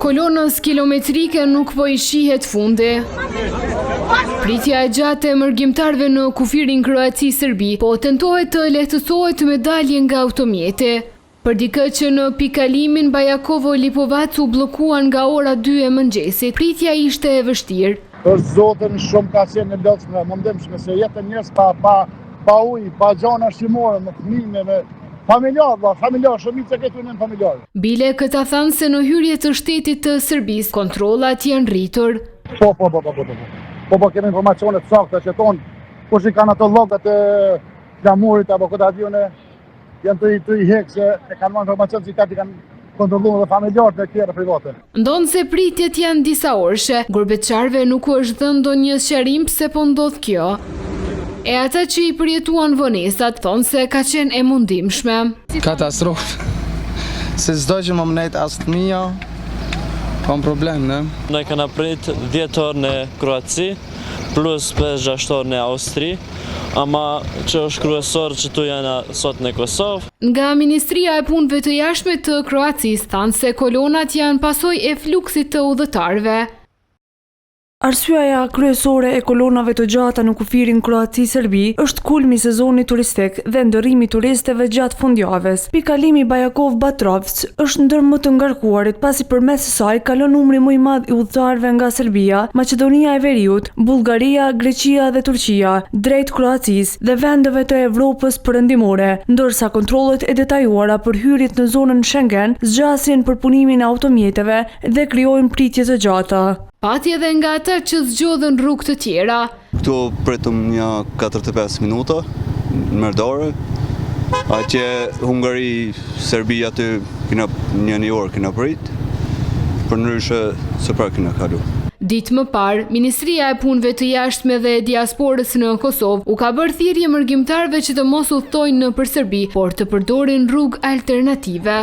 Kolonës kilometrike nuk po i shihet fundi. Pritja e gjatë e mërgjimtarve në kufirin Kroaci-Serbi po tentohet të lehtësohet me dalje nga automjeti. Për dikë që në pikalimin Bajakovo-Lipovac u bllokuan nga ora 2 e mëngjesit, pritja ishte e vështirë. Për Zotin shumë ka qenë e lotshme, më ndëmshme se jetën njerëz pa ujë, pa gjana shqimore, me fëmijë, me familjar, shumica këtu në familjar. Bile këta thanë se në hyrje të shtetit të Serbisë, kontrollat janë rritur. Po, kemi informacione të sakta që tonë, kush i kanë ato llogat e flamurit apo këtë avione, janë të i hekë se e kanë marrë informacion që i kanë kontrolluar dhe familjarët dhe tjera private. Ndonë se pritjet janë disa orëshe, gurbetçarve nuk u është dhënë ndonjë sqarim pse po ndodh kjo. E ata që i përjetuan vonesat thonë se ka qenë e mundimshme. Katastrofë. Se çdo që më mnet asë fëmia, kam problem, ne? Ne kanë prit 10 orë në Kroaci, plus 5-6 orë në Austri, ama që është kryesor që tu janë sot në Kosovë. Nga Ministria e Punëve të Jashtme të Kroacisë thanë se kolonat janë pasojë e fluksit të udhëtarëve. Arsyeja kryesore e kolonave të gjata në kufirin Kroaci-Serbi është kulmi sezonit turistik dhe ndërrimi turistëve gjatë fundjavës. Pikalimi Bajakov-Batrovc është ndër më të ngarkuarit pasi përmes saj kalon numri më i madh i udhëtarëve nga Serbia, Maqedonia e Veriut, Bullgaria, Greqia dhe Turqia, drejt Kroacisë dhe vendeve të Evropës perëndimore, ndërsa kontrollet e detajuara për hyrjet në zonën Schengen zgjasin përpunimin e automjeteve dhe krijojnë pritje të gjata. Pati edhe nga ata që zgjodhen rrugë të tjera. Këtu pritëm një 45 minuta në mërdore, atje Hungari, Serbia aty kina një orë kina prit, për ndryshe së pra kina kalu. Ditë më parë, Ministria e Punëve të Jashtme dhe Diasporës në Kosovë u ka bërë thirrje mërgjimtarëve që të mos udhtojnë nëpër Serbi, por të përdorin rrugë alternative.